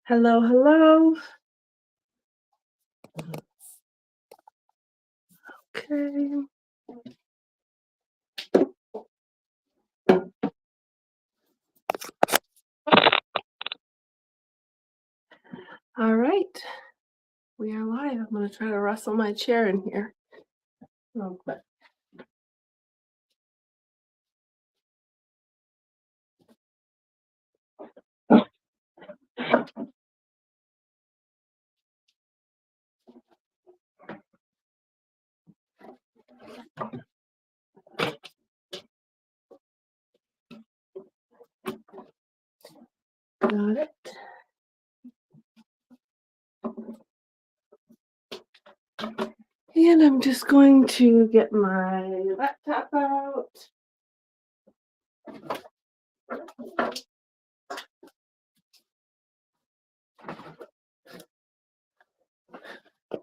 Hello, hello. Okay. All right. We are live. I'm going to try to rustle my chair in here real quick. Got it. And I'm just going to get my laptop out.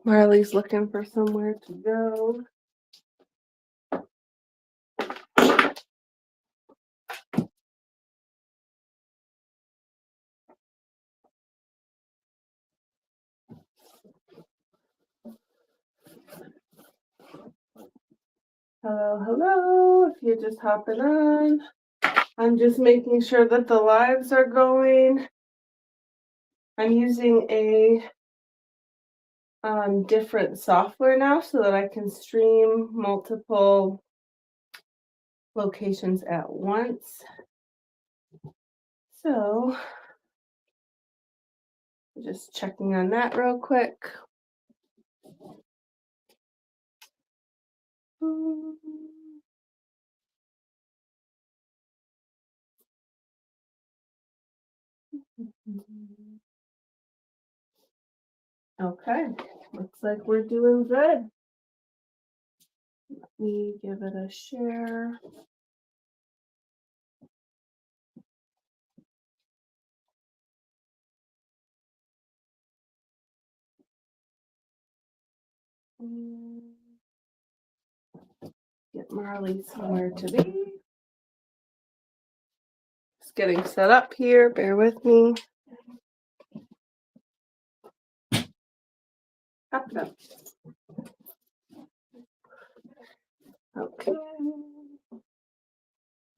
Marley's looking for somewhere to go. Hello, hello. If you're just hopping on, I'm just making sure that the lives are going. I'm using a different software now so that I can stream multiple locations at once. So just checking on that real quick. Okay, looks like we're doing good. Let me give it a share. Get Marley somewhere to be. Just getting set up here, bear with me. Up it up. Okay.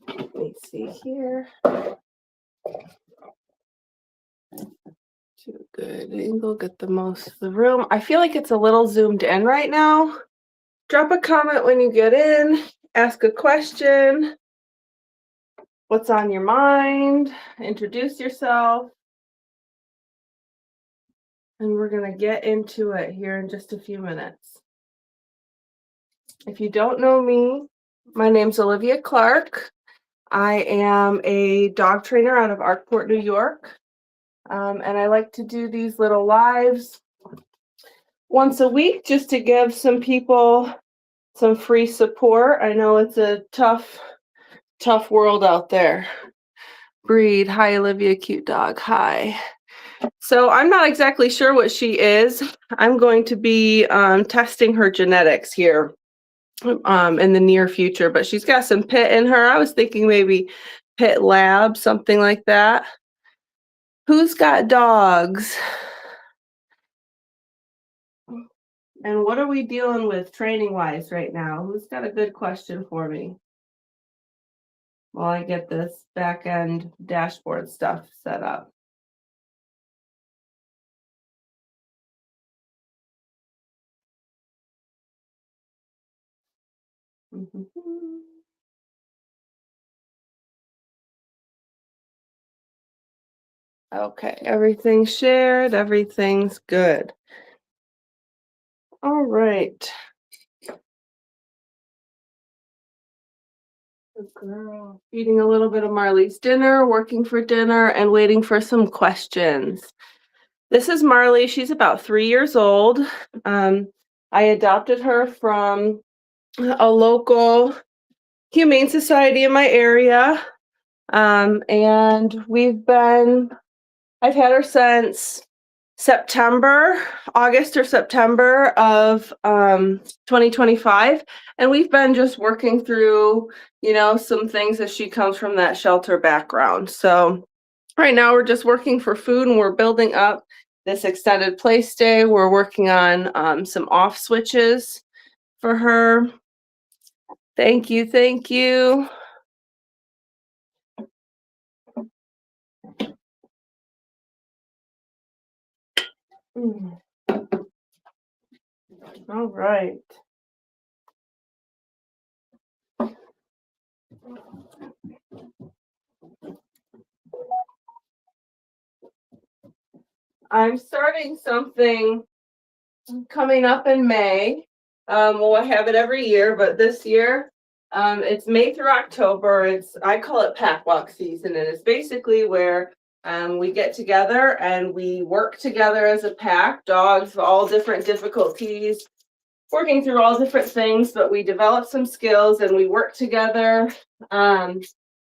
Let me see here. To a good angle, get the most of the room. I feel like it's a little zoomed in right now. Drop a comment when you get in, ask a question. What's on your mind? Introduce yourself. And we're going to get into it here in just a few minutes. If you don't know me, my name's Olivia Clark. I am a dog trainer out of Arkport, New York. And I like to do these little lives once a week just to give some people some free support. I know it's a tough world out there. Breed. Hi, Olivia, cute dog. Hi. So I'm not exactly sure what she is. I'm going to be testing her genetics here in the near future, but she's got some pit in her. I was thinking maybe pit lab, something like that. Who's got dogs? And what are we dealing with training wise right now? Who's got a good question for me? While I get this back end dashboard stuff set up. Okay, everything's shared, everything's good. All right. Good girl. Eating a little bit of Marley's dinner, working for dinner, and waiting for some questions. This is Marley. She's about 3 years old. I adopted her from a local humane society in my area. And I've had her since August or September of 2025. And we've been just working through, some things as she comes from that shelter background. So Right now, we're just working for food and we're building up this extended play stay. We're working on some off switches for her. Thank you. Thank you. Mm. All right. I'm starting something coming up in May. Well, I have it every year, but this year it's May through October. I call it pack walk season, and it's basically where we get together and we work together as a pack. Dogs of all different difficulties, working through all different things, but we develop some skills and we work together. And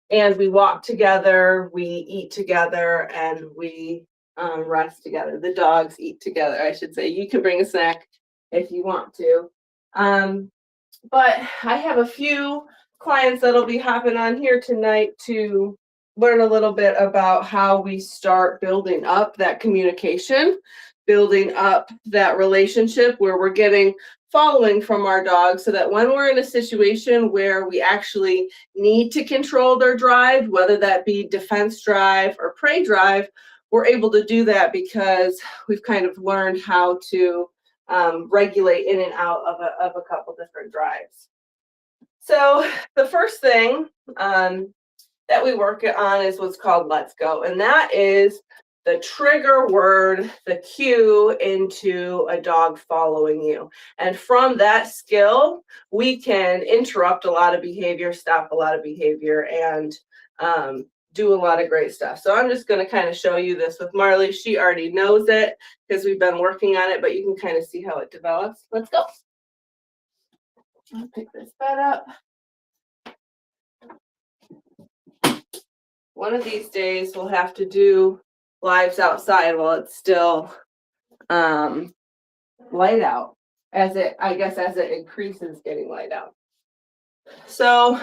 we walk together, we eat together, and we rest together. The dogs eat together, I should say. You can bring a snack if you want to. But I have a few clients that'll be hopping on here tonight to learn a little bit about how we start building up that communication, building up that relationship where we're getting following from our dogs so that when we're in a situation where we actually need to control their drive, whether that be defense drive or prey drive, we're able to do that because we've kind of learned how to regulate in and out of a couple different drives. So the first thing that we work on is what's called let's go. And that is the trigger word, the cue into a dog following you. And from that skill, we can interrupt a lot of behavior, stop a lot of behavior, and do a lot of great stuff. So I'm just going to kind of show you this with Marley. She already knows it because we've been working on it, but you can kind of see how it develops. Let's go. I'll pick this bed up. One of these days we'll have to do lives outside while it's still light out, as it increases getting light out. So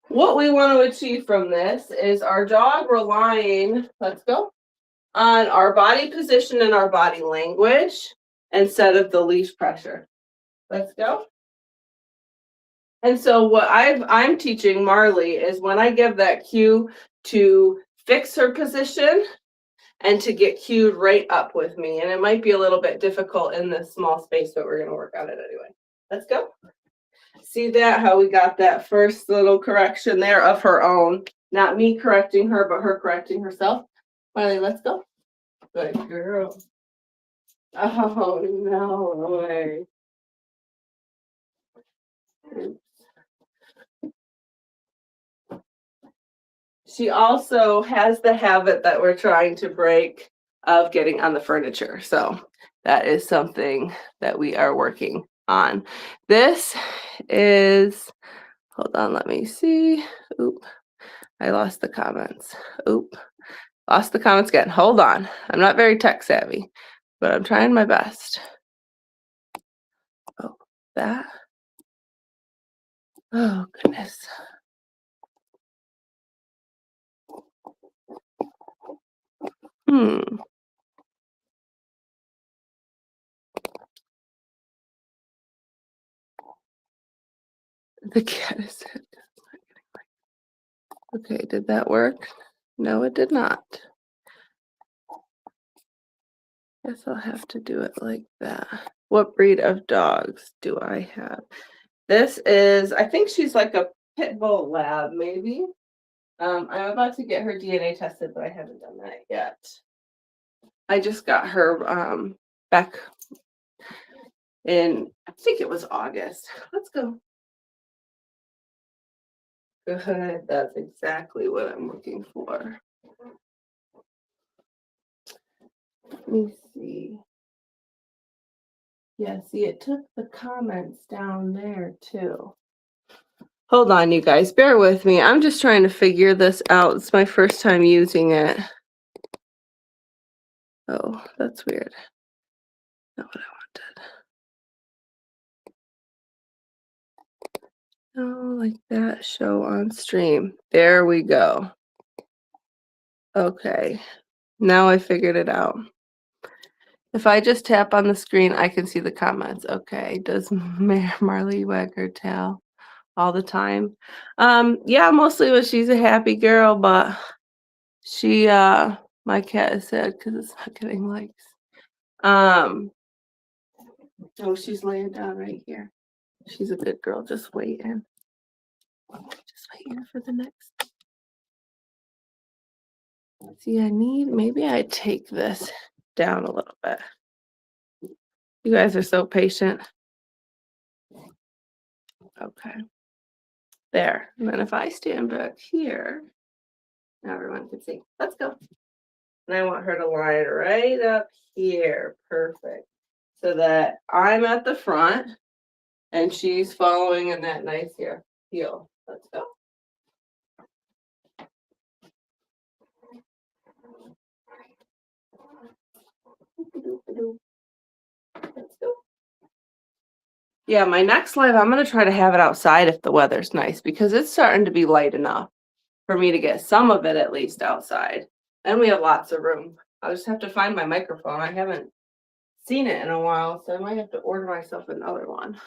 what we want to achieve from this is our dog relying, let's go, on our body position and our body language instead of the leash pressure. Let's go. And so what I'm teaching Marley is when I give that cue to fix her position and to get cued right up with me. And it might be a little bit difficult in this small space, but we're going to work on it anyway. Let's go. See that, how we got that first little correction there of her own. Not me correcting her, but her correcting herself. Marley, let's go. Good girl. Oh, no way. She also has the habit that we're trying to break of getting on the furniture. So that is something that we are working on. This is, hold on, let me see. Oop, I lost the comments. Oop, lost the comments again. Hold on. I'm not very tech savvy, but I'm trying my best. Oh, that. Oh, goodness. The cat is it. Okay, did that work? No, it did not. Guess I'll have to do it like that. What breed of dogs do I have? This is, I think she's like a pit bull lab, maybe. I'm about to get her DNA tested, but I haven't done that yet. I just got her back in, I think it was August. Let's go. Good, that's exactly what I'm looking for. Let me see. Yeah, see, it took the comments down there too. Hold on, you guys, bear with me. I'm just trying to figure this out. It's my first time using it. Oh, that's weird. Not what I wanted. Oh, like that, show on stream. There we go. Okay, now I figured it out. If I just tap on the screen, I can see the comments. Okay, does Marley wag her tail all the time? Yeah, mostly when she's a happy girl, but she, my cat is sad because it's not getting likes. Oh, she's laying down right here. She's a good girl, just waiting. Just waiting for the next. See, maybe I take this down a little bit. You guys are so patient. Okay. There. And then if I stand back here, now everyone can see. Let's go. And I want her to line right up here. Perfect. So that I'm at the front and she's following in that nice heel. Let's go. Let's go. Yeah, my next live, I'm going to try to have it outside if the weather's nice because it's starting to be light enough for me to get some of it at least outside. And we have lots of room. I'll just have to find my microphone. I haven't seen it in a while, so I might have to order myself another one.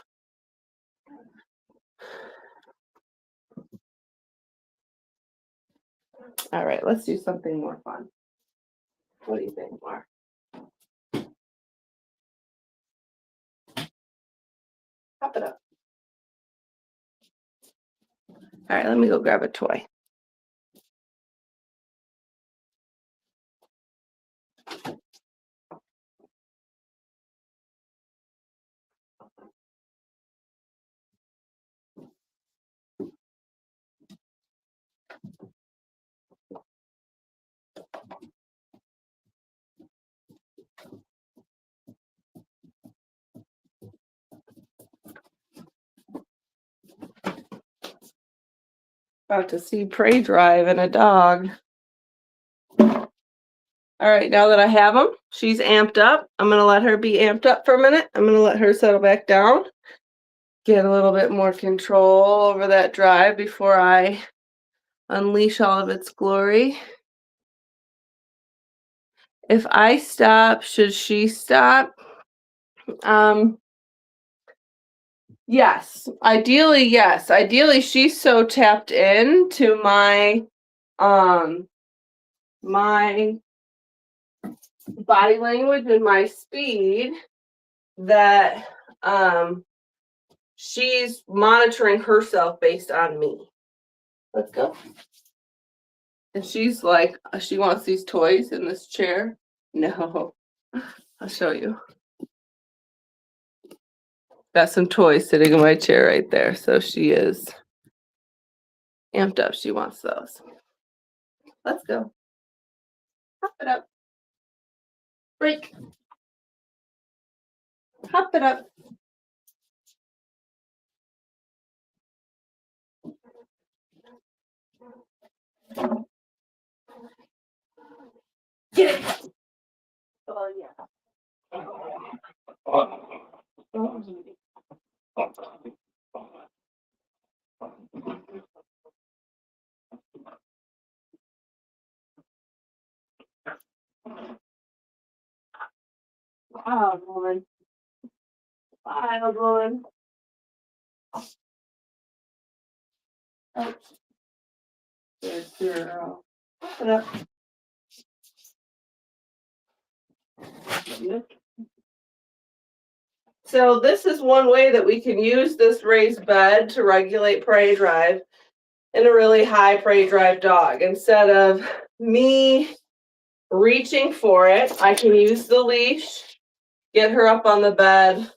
All right, let's do something more fun. What do you think, Mark? Pop it up. All right, let me go grab a toy. About to see prey drive and a dog. All right, now that I have them, she's amped up. I'm going to let her be amped up for a minute. I'm going to let her settle back down. Get a little bit more control over that drive before I unleash all of its glory. If I stop, should she stop? Yes. Ideally, she's so tapped in to my my body language and my speed that she's monitoring herself based on me. Let's go. And she's like, she wants these toys in this chair. No, I'll show you. Got some toys sitting in my chair right there. So she is amped up. She wants those. Let's go. Hop it up. Break. Hop it up. Get it. Oh, yeah. Wild woman. Wild woman. Oh. Good girl. Hop it up. So this is one way that we can use this raised bed to regulate prey drive in a really high prey drive dog. Instead of me reaching for it, I can use the leash, get her up on the bed,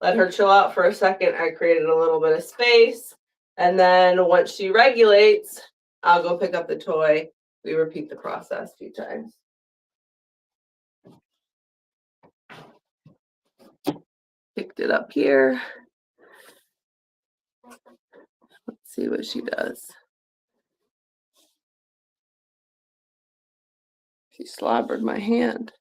let her chill out for a second. I created a little bit of space. And then once she regulates, I'll go pick up the toy. We repeat the process a few times. Picked it up here. Let's see what she does. She slobbered my hand.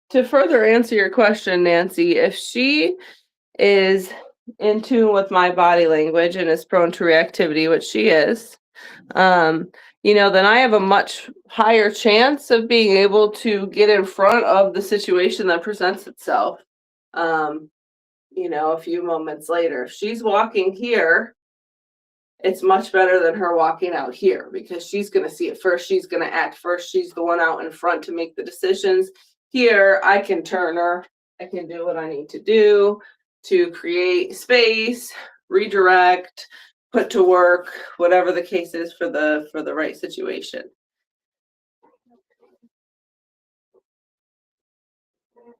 To further answer your question, Nancy, if she is in tune with my body language and is prone to reactivity, which she is, then I have a much higher chance of being able to get in front of the situation that presents itself. A few moments later. If she's walking here, it's much better than her walking out here because she's going to see it first. She's going to act first. She's the one out in front to make the decisions. Here, I can turn her. I can do what I need to do to create space, redirect, put to work, whatever the case is for the right situation.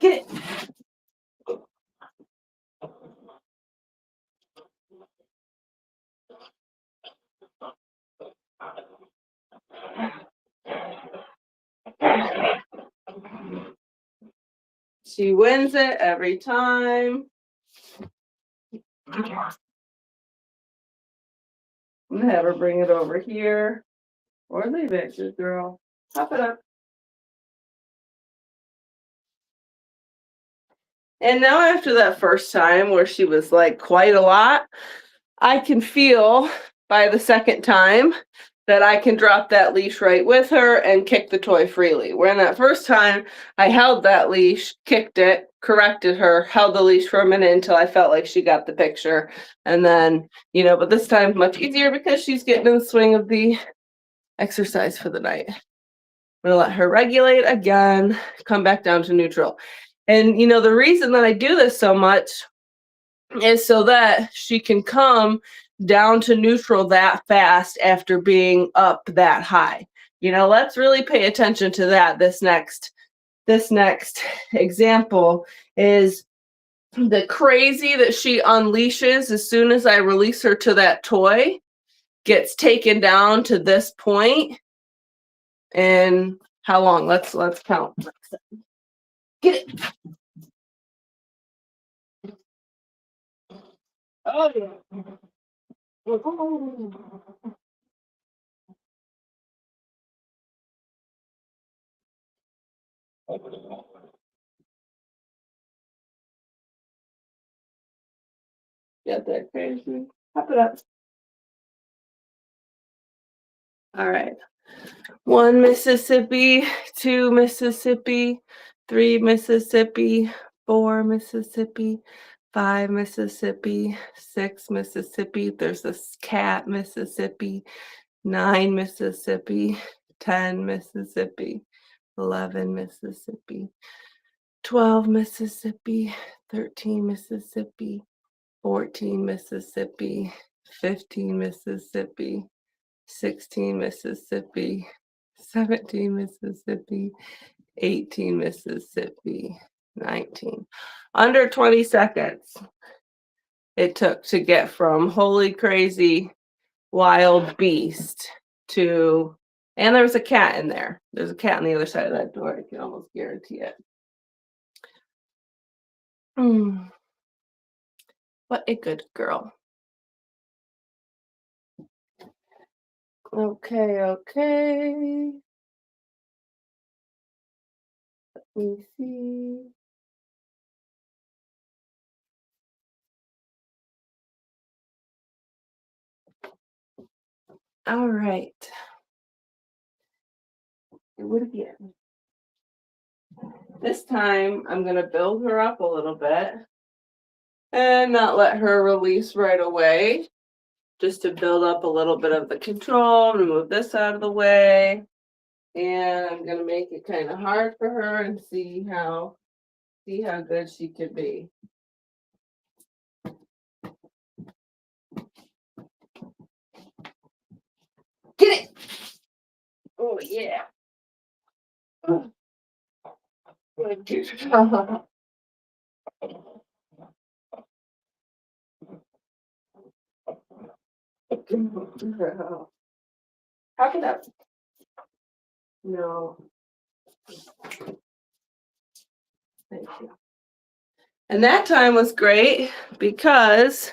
Get it. She wins it every time. I'm gonna have her bring it over here or leave it, good girl. Pop it up. And now after that first time where she was like quite a lot, I can feel by the second time that I can drop that leash right with her and kick the toy freely. Where in that first time, I held that leash, kicked it, corrected her, held the leash for a minute until I felt like she got the picture. And then, but this time much easier because she's getting in the swing of the exercise for the night. I'm going to let her regulate again, come back down to neutral. And, the reason that I do this so much is so that she can come down to neutral that fast after being up that high. Let's really pay attention to that. This next example is the crazy that she unleashes as soon as I release her to that toy gets taken down to this point. And how long? Let's count. Get it. Oh yeah. Got that crazy. Pop it up. All right. 1 Mississippi, 2 Mississippi, 3 Mississippi, 4 Mississippi, 5 Mississippi, 6 Mississippi. There's this cat, Mississippi. 9 Mississippi, 10 Mississippi, 11 Mississippi, 12 Mississippi, 13 Mississippi, 14 Mississippi, 15 Mississippi, 16 Mississippi, 17 Mississippi, 18 Mississippi, 19. Under 20 seconds it took to get from holy crazy wild beast to, and there's a cat in there. There's a cat on the other side of that door. I can almost guarantee it. What a good girl. Okay. Let me see. All right. Do it again. This time I'm going to build her up a little bit and not let her release right away. Just to build up a little bit of the control. I'm going to move this out of the way. And I'm going to make it kind of hard for her and see how good she could be. Get it! Oh, yeah. Pack it up. No. Thank you. And that time was great because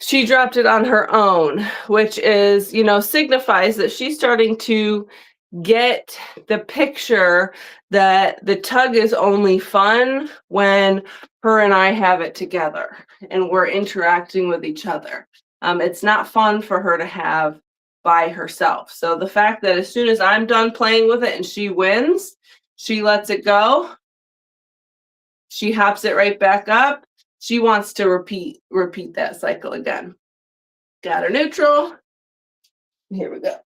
she dropped it on her own, which is, signifies that she's starting to get the picture that the tug is only fun when her and I have it together and we're interacting with each other. It's not fun for her to have by herself. So the fact that as soon as I'm done playing with it and she wins, she lets it go, she hops it right back up. She wants to repeat that cycle again. Got her neutral. Here we go.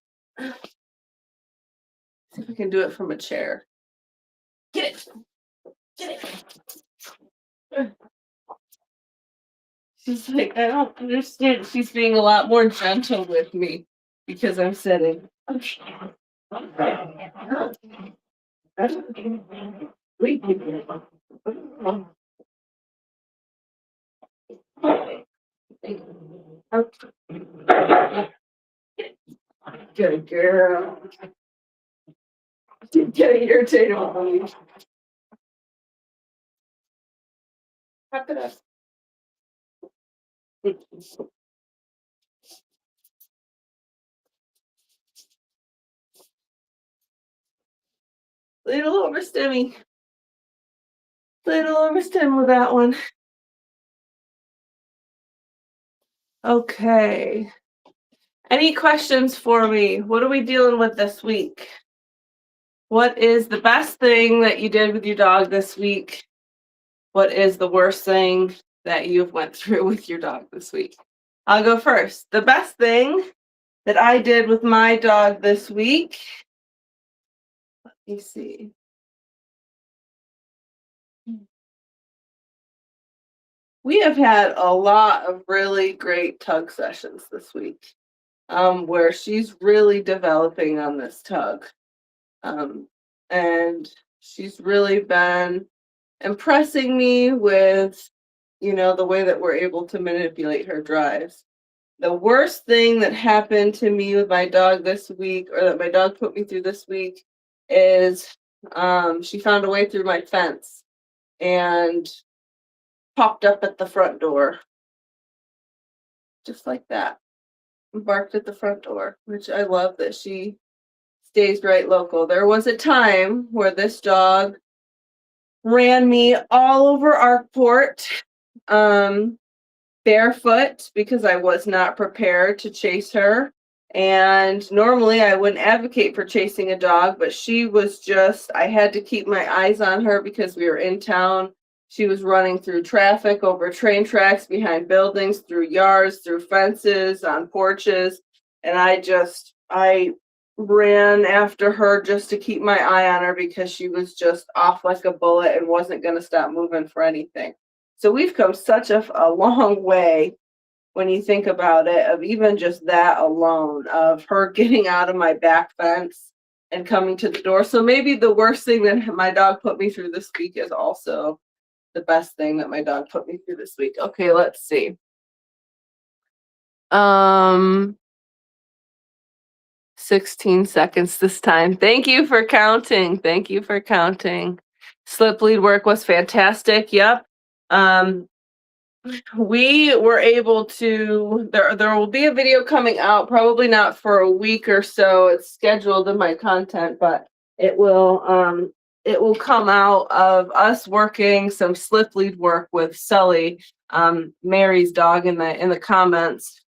See if I can do it from a chair. Get it. Get it. She's like, I don't understand. She's being a lot more gentle with me because I'm sitting. Good girl. She's getting irritated with me. Wrap it up. Little overstimmy. Little overstim with that one. Okay. Any questions for me? What are we dealing with this week? What is the best thing that you did with your dog this week? What is the worst thing that you've went through with your dog this week? I'll go first. The best thing that I did with my dog this week, let me see. We have had a lot of really great tug sessions this week, where she's really developing on this tug. And she's really been impressing me with, the way that we're able to manipulate her drives. The worst thing that happened to me with my dog this week, or that my dog put me through this week, is she found a way through my fence and popped up at the front door. Just like that. Barked at the front door, which I love that she stays right local. There was a time where this dog ran me all over Arkport, barefoot, because I was not prepared to chase her. And normally I wouldn't advocate for chasing a dog, but she was just, I had to keep my eyes on her because we were in town. She was running through traffic, over train tracks, behind buildings, through yards, through fences, on porches. And I ran after her just to keep my eye on her because she was just off like a bullet and wasn't going to stop moving for anything. So we've come such a long way when you think about it, of even just that alone, of her getting out of my back fence and coming to the door. So maybe the worst thing that my dog put me through this week is also the best thing that my dog put me through this week. Okay, let's see. 16 seconds this time. Thank you for counting. Thank you for counting. Slip lead work was fantastic. Yep. We were able to, there will be a video coming out, probably not for a week or so. It's scheduled in my content, but it will come out of us working some slip lead work with Sully, Mary's dog, in the comments.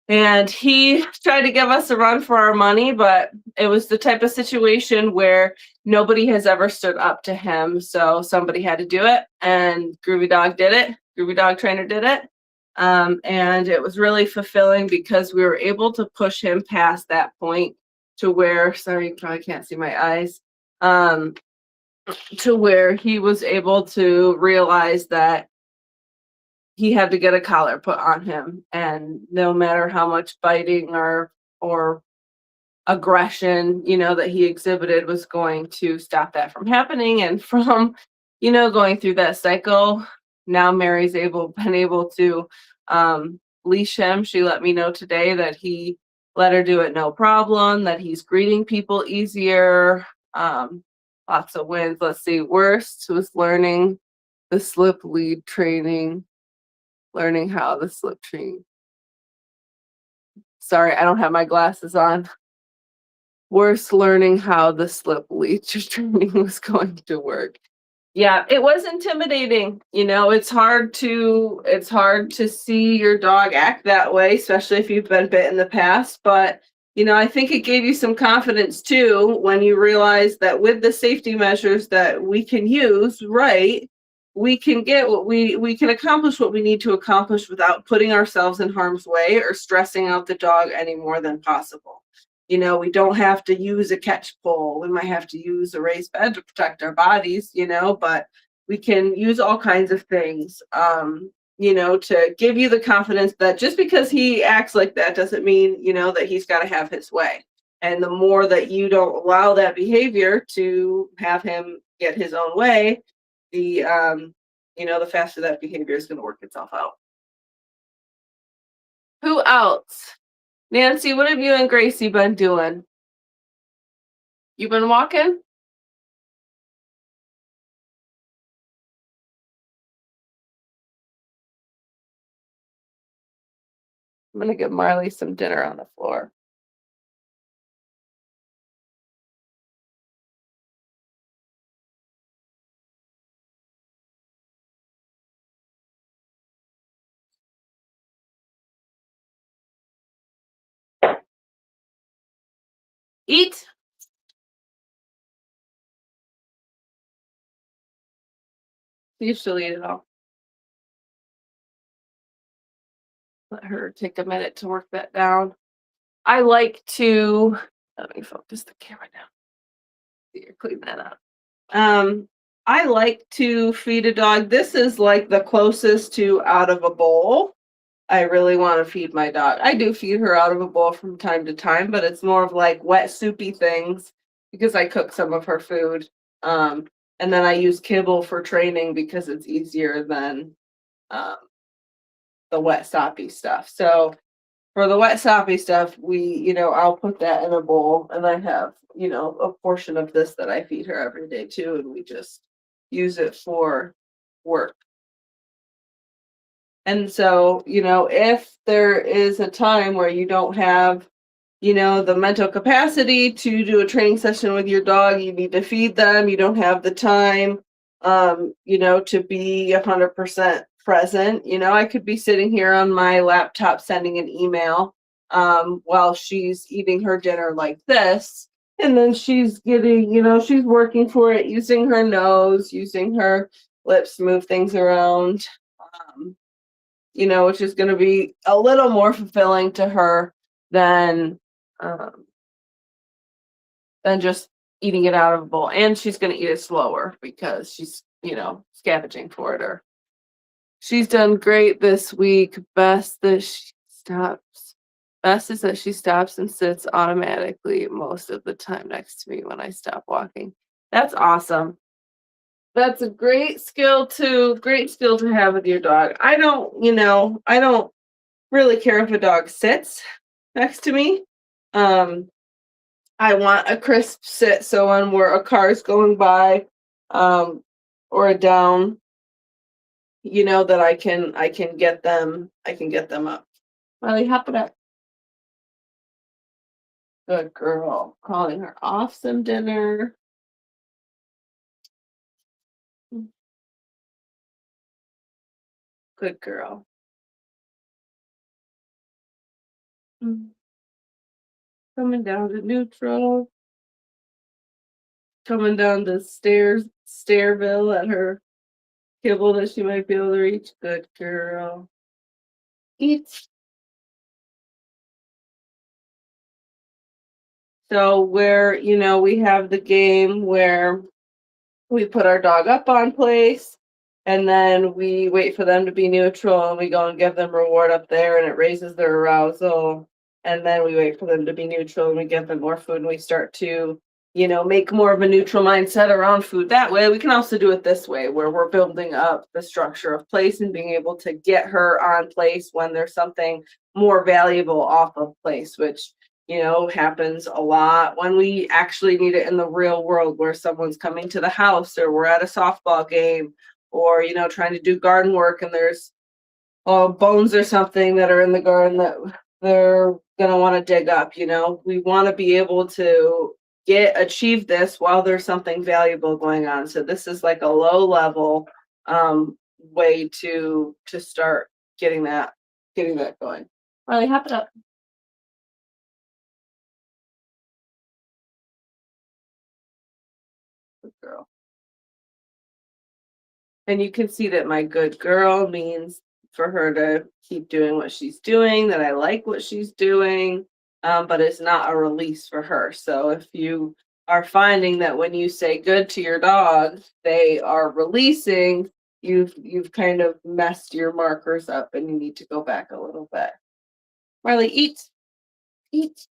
And he tried to give us a run for our money, but it was the type of situation where nobody has ever stood up to him. So somebody had to do it, and Groovy Dog did it. Groovy Dog Trainer did it. And it was really fulfilling because we were able to push him past that point to where, sorry, you probably can't see my eyes, to where he was able to realize that he had to get a collar put on him, and no matter how much biting or aggression, that he exhibited was going to stop that from happening. And from, going through that cycle, now Mary's been able to leash him. She let me know today that he let her do it no problem, that he's greeting people easier. Lots of wins. Let's see. Worst was learning the slip lead training. Learning how the slip train. Sorry, I don't have my glasses on. worse learning how the slip leech training was going to work. Yeah, it was intimidating. It's hard to see your dog act that way, especially if you've been bit in the past. But I think it gave you some confidence too when you realize that with the safety measures that we can use, right, we can get what we can accomplish what we need to accomplish without putting ourselves in harm's way or stressing out the dog any more than possible. We don't have to use a catch pole. We might have to use a raised bed to protect our bodies, but we can use all kinds of things, to give you the confidence that just because he acts like that doesn't mean, that he's got to have his way. And the more that you don't allow that behavior to have him get his own way, the faster that behavior is going to work itself out. Who else? Nancy, what have you and Gracie been doing? You been walking? I'm gonna give Marley some dinner on the floor. Eat. You she'll eat it all. Let her take a minute to work that down. I like to let me focus the camera down. You're clean that up. I like to feed a dog. This is like the closest to out of a bowl. I really want to feed my dog. I do feed her out of a bowl from time to time, but it's more of like wet, soupy things because I cook some of her food. And then I use kibble for training because it's easier than um, the wet, soppy stuff. So for the wet, soppy stuff, I'll put that in a bowl, and I have, a portion of this that I feed her every day too, and we just use it for work. And so, if there is a time where you don't have, the mental capacity to do a training session with your dog, you need to feed them, you don't have the time, to be 100% present. I could be sitting here on my laptop sending an email while she's eating her dinner like this. And then she's getting, she's working for it, using her nose, using her lips to move things around. Which is going to be a little more fulfilling to her than just eating it out of a bowl. And she's going to eat it slower because she's, scavenging for it. Or she's done great this week. Best is that she stops and sits automatically most of the time next to me when I stop walking. That's awesome. That's a great skill to have with your dog. I don't really care if a dog sits next to me. I want a crisp sit, so when a car is going by, or a down, that I can get them up. Riley, hop it up. Good girl. Calling her off some dinner. Good girl. Coming down to neutral. Coming down the stairville at her kibble that she might be able to reach. Good girl. Eat. So where, we have the game where we put our dog up on place, and then we wait for them to be neutral, and we go and give them reward up there, and it raises their arousal. And then we wait for them to be neutral, and we give them more food, and we start to, make more of a neutral mindset around food that way. We can also do it this way, where we're building up the structure of place and being able to get her on place when there's something more valuable off of place, which happens a lot when we actually need it in the real world, where someone's coming to the house, or we're at a softball game, or trying to do garden work, and there's bones or something that are in the garden that they're gonna want to dig up, you know. We want to be able to achieve this while there's something valuable going on. So this is like a low level way to start getting that going. Riley, hop it up. Good girl. And you can see that my good girl means for her to keep doing what she's doing, that I like what she's doing, but it's not a release for her. So if you are finding that when you say good to your dog, they are releasing, you've kind of messed your markers up and you need to go back a little bit. Marley, eat. Eat.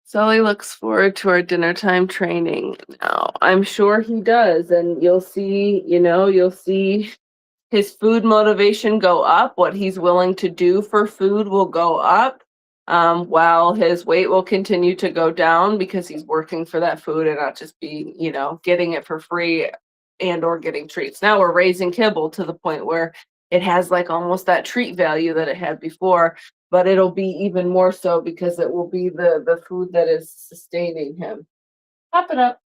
Sully looks forward to our dinner time training now. I'm sure he does. And you'll see, you'll see his food motivation go up. What he's willing to do for food will go up, while his weight will continue to go down because he's working for that food and not just be, getting it for free and or getting treats. Now we're raising kibble to the point where it has like almost that treat value that it had before, but it'll be even more so because it will be the food that is sustaining him. Pop it up.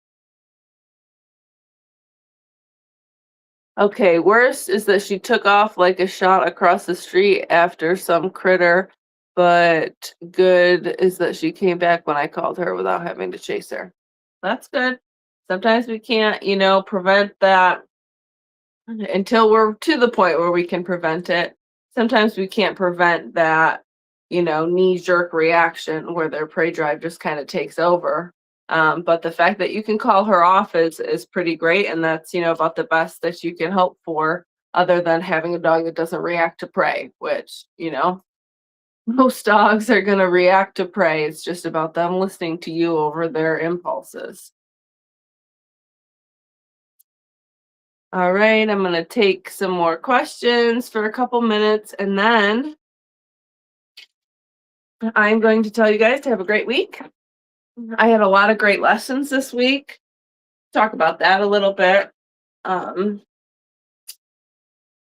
Okay, worse is that she took off like a shot across the street after some critter, but good is that she came back when I called her without having to chase her. That's good. Sometimes we can't, prevent that until we're to the point where we can prevent it. Sometimes we can't prevent that, knee-jerk reaction where their prey drive just kind of takes over. But the fact that you can call her off is pretty great, and that's about the best that you can hope for, other than having a dog that doesn't react to prey, which most dogs are going to react to prey. It's just about them listening to you over their impulses. All right, I'm going to take some more questions for a couple minutes, and then I'm going to tell you guys to have a great week. I had a lot of great lessons this week. Talk about that a little bit. I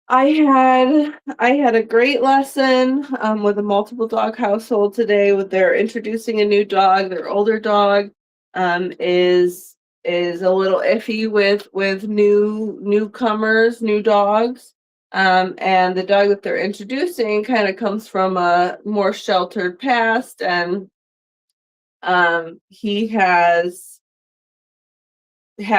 had a great lesson with a multiple dog household today. With their introducing a new dog. Their older dog is a little iffy with newcomers, new dogs. And the dog that they're introducing kind of comes from a more sheltered past, and he has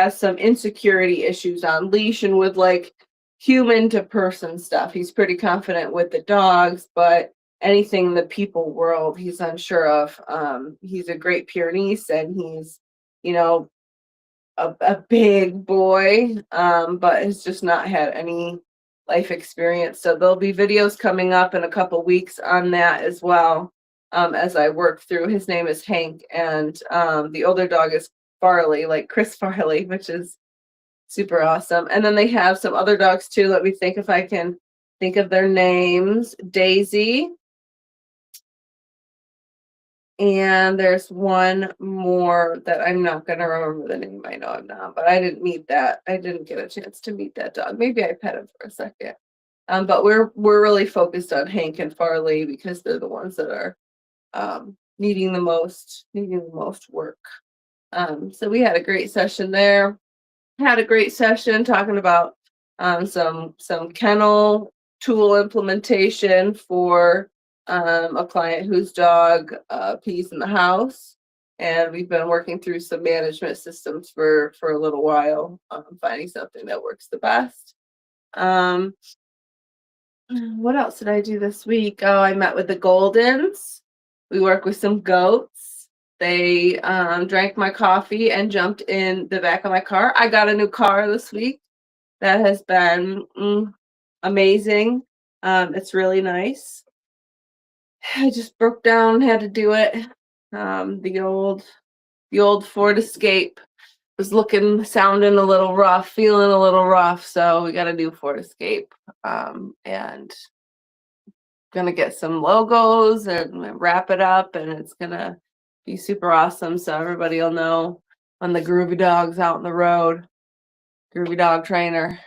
some insecurity issues on leash and with like human to person stuff. He's pretty confident with the dogs, but anything in the people world he's unsure of. He's a Great Pyrenees, and he's a big boy, but has just not had any life experience. So there'll be videos coming up in a couple weeks on that as well, as I work through. His name is Hank, and the older dog is Farley, like Chris Farley, which is super awesome. And then they have some other dogs too. Let me think if I can think of their names. Daisy. And there's one more that I'm not going to remember the name. I know I'm not, but I didn't meet that. I didn't get a chance to meet that dog. Maybe I pet him for a second. But we're really focused on Hank and Farley because they're the ones that are needing the most work. So we had a great session there. Had a great session talking about some kennel tool implementation for a client whose dog pees in the house, and we've been working through some management systems for a little while, finding something that works the best. What else did I do this week? Oh, I met with the Goldens. We work with some goats. They drank my coffee and jumped in the back of my car. I got a new car this week. That has been amazing. It's really nice. I just broke down, had to do it. The old Ford Escape was sounding a little rough, feeling a little rough. So we got a new Ford Escape, and gonna get some logos and wrap it up, and it's gonna be super awesome. So everybody will know when the Groovy Dog's out on the road. Groovy dog trainer.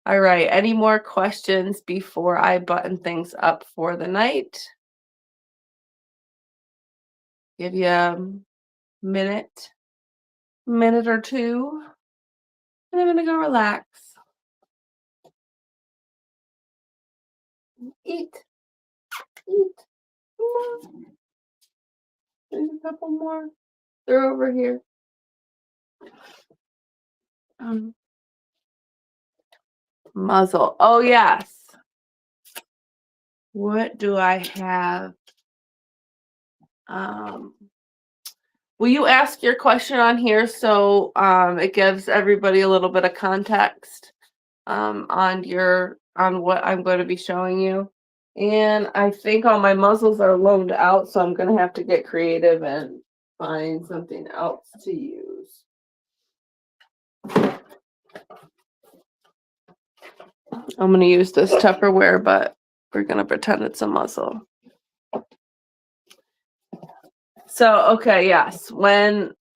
All right. Any more questions before I button things up for the night? Give you a minute or two, and I'm gonna go relax. Eat. There's a couple more. They're over here. Muzzle. Oh, yes. What do I have? Will you ask your question on here so it gives everybody a little bit of context on what I'm going to be showing you? And I think all my muzzles are loaned out, so I'm going to have to get creative and find something else to use. I'm going to use this Tupperware, but we're going to pretend it's a muzzle. So, okay, yes.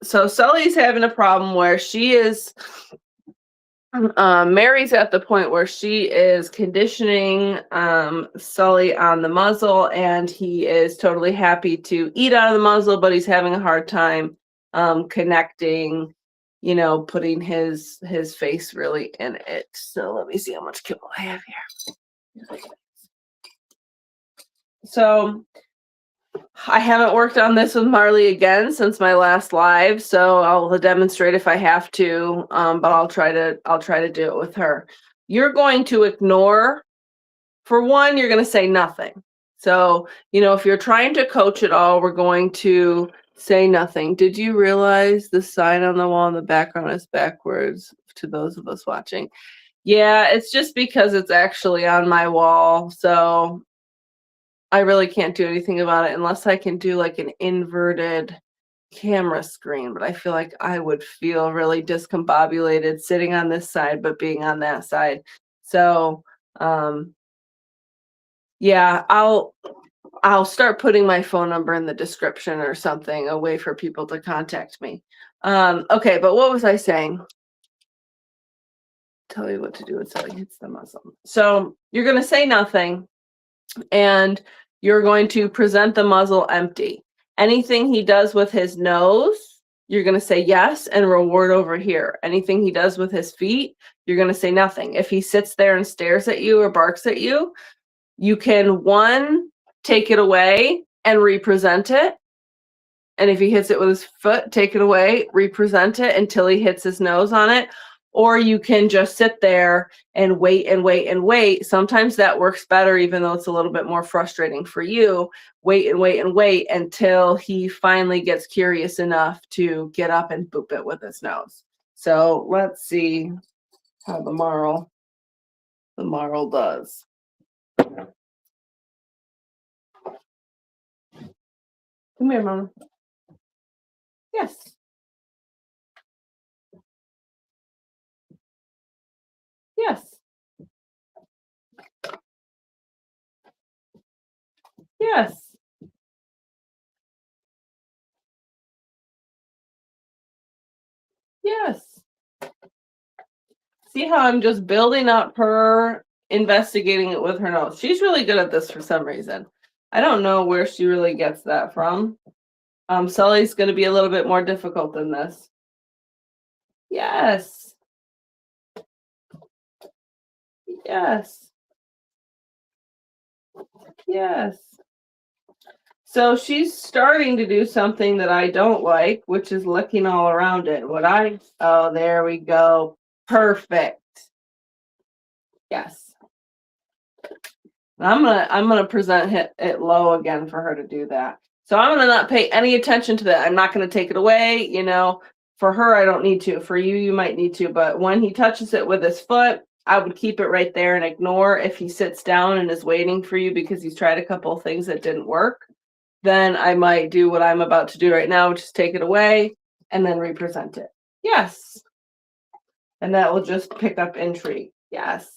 So Sully's having a problem where she is, Mary's at the point where she is conditioning Sully on the muzzle, and he is totally happy to eat out of the muzzle, but he's having a hard time connecting, putting his face really in it. So let me see how much kibble I have here. So I haven't worked on this with Marley again since my last live, so I'll demonstrate if I have to, but I'll try to do it with her. You're going to ignore, for one, you're going to say nothing. So, if you're trying to coach at all, we're going to say nothing. Did you realize the sign on the wall in the background is backwards to those of us watching? Yeah, it's just because it's actually on my wall, so I really can't do anything about it unless I can do like an inverted camera screen, but I feel like I would feel really discombobulated sitting on this side but being on that side. So yeah, I'll start putting my phone number in the description or something, a way for people to contact me. Okay, but what was I saying? Tell you what to do until he hits the muzzle. So you're going to say nothing, and you're going to present the muzzle empty. Anything he does with his nose, you're going to say yes and reward over here. Anything he does with his feet, you're going to say nothing. If he sits there and stares at you or barks at you, you can, one, take it away and represent it. And if he hits it with his foot, take it away, represent it until he hits his nose on it. Or you can just sit there and wait and wait and wait. Sometimes that works better, even though it's a little bit more frustrating for you. Wait and wait and wait until he finally gets curious enough to get up and boop it with his nose. So let's see how the marl does. Come here, Mama. Yes. Yes. Yes. Yes. See how I'm just building up her investigating it with her nose. She's really good at this for some reason. I don't know where she really gets that from. Sully's going to be a little bit more difficult than this. Yes. Yes. Yes. So she's starting to do something that I don't like, which is licking all around it. Oh, there we go. Perfect. Yes. I'm gonna present it low again for her to do that. So I'm gonna not pay any attention to that. I'm not gonna take it away. For her, I don't need to. For you, you might need to. But when he touches it with his foot, I would keep it right there and ignore. If he sits down and is waiting for you because he's tried a couple of things that didn't work, then I might do what I'm about to do right now, which is take it away and then represent it. Yes. And that will just pick up intrigue. Yes.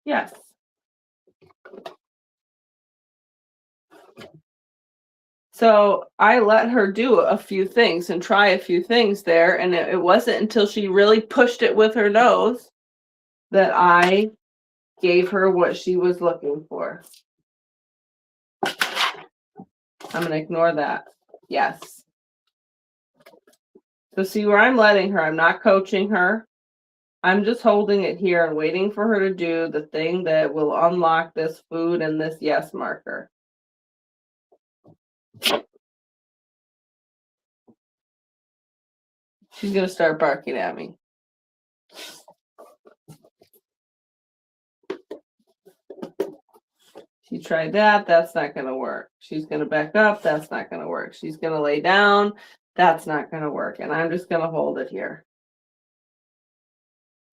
Yes. So I let her do a few things and try a few things there. And it wasn't until she really pushed it with her nose that I gave her what she was looking for. I'm going to ignore that. Yes. So see where I'm letting her, I'm not coaching her. I'm just holding it here and waiting for her to do the thing that will unlock this food and this yes marker. She's going to start barking at me. She tried that. That's not going to work. She's going to back up. That's not going to work. She's going to lay down. That's not going to work. And I'm just going to hold it here.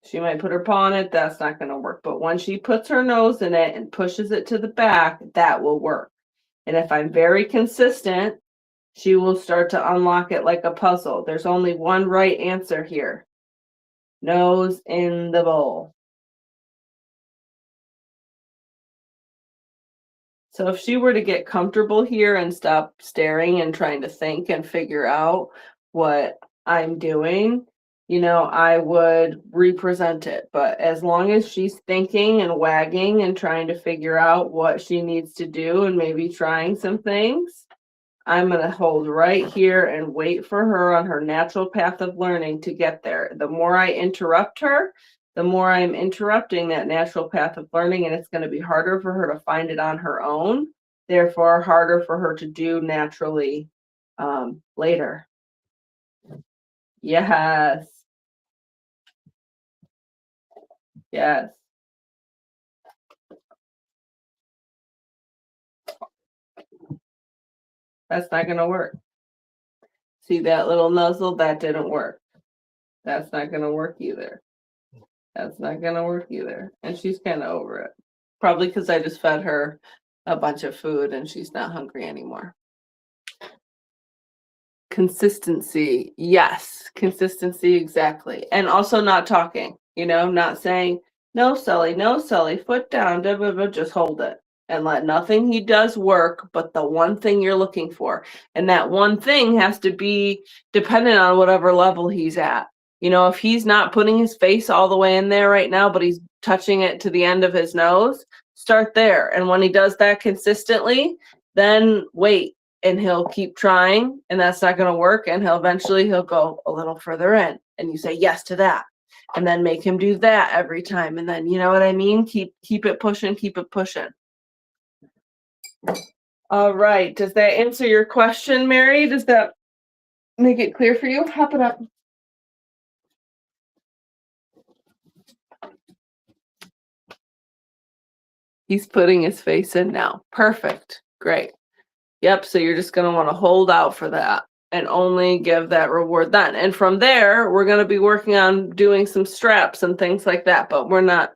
She might put her paw on it. That's not going to work. But when she puts her nose in it and pushes it to the back, that will work. And if I'm very consistent, she will start to unlock it like a puzzle. There's only one right answer here. Nose in the bowl. So if she were to get comfortable here and stop staring and trying to think and figure out what I'm doing, you know, I would represent it. But as long as she's thinking and wagging and trying to figure out what she needs to do and maybe trying some things, I'm going to hold right here and wait for her on her natural path of learning to get there. The more I interrupt her, the more I'm interrupting that natural path of learning, and it's going to be harder for her to find it on her own, therefore harder for her to do naturally later. Yes. Yes. That's not going to work. See that little nuzzle? That didn't work. That's not going to work either. That's not going to work either. And she's kind of over it. Probably because I just fed her a bunch of food and she's not hungry anymore. Consistency. Yes. Consistency. Exactly. And also not talking, you know, not saying, no, Sully, foot down, blah, blah, blah, just hold it. And let nothing he does work but the one thing you're looking for. And that one thing has to be dependent on whatever level he's at. You know, if he's not putting his face all the way in there right now, but he's touching it to the end of his nose, start there. And when he does that consistently, then wait and he'll keep trying and that's not going to work. And he'll go a little further in and you say yes to that. And then make him do that every time. And then, you know what I mean? Keep it pushing, keep it pushing. All right. Does that answer your question, Mary? Does that make it clear for you? Hop it up. He's putting his face in now. Perfect. Great. Yep. So you're just going to want to hold out for that and only give that reward then. And from there, we're going to be working on doing some straps and things like that. But we're not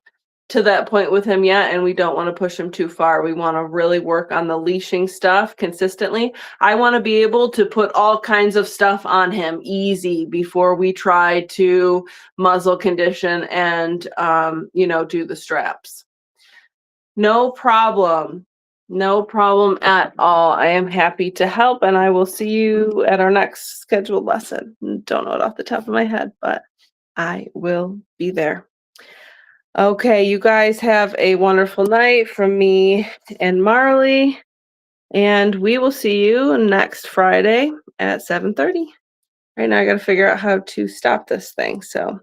to that point with him yet, and we don't want to push him too far. We want to really work on the leashing stuff consistently. I want to be able to put all kinds of stuff on him easy before we try to muzzle condition and, you know, do the straps. No problem. No problem at all. I am happy to help, and I will see you at our next scheduled lesson. Don't know it off the top of my head, but I will be there. Okay, you guys have a wonderful night from me and Marley, and we will see you next Friday at 7:30. Right now I got to figure out how to stop this thing, so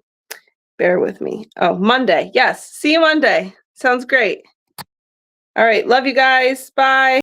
bear with me. Oh, Monday. Yes, see you Monday. Sounds great. All right, love you guys. Bye.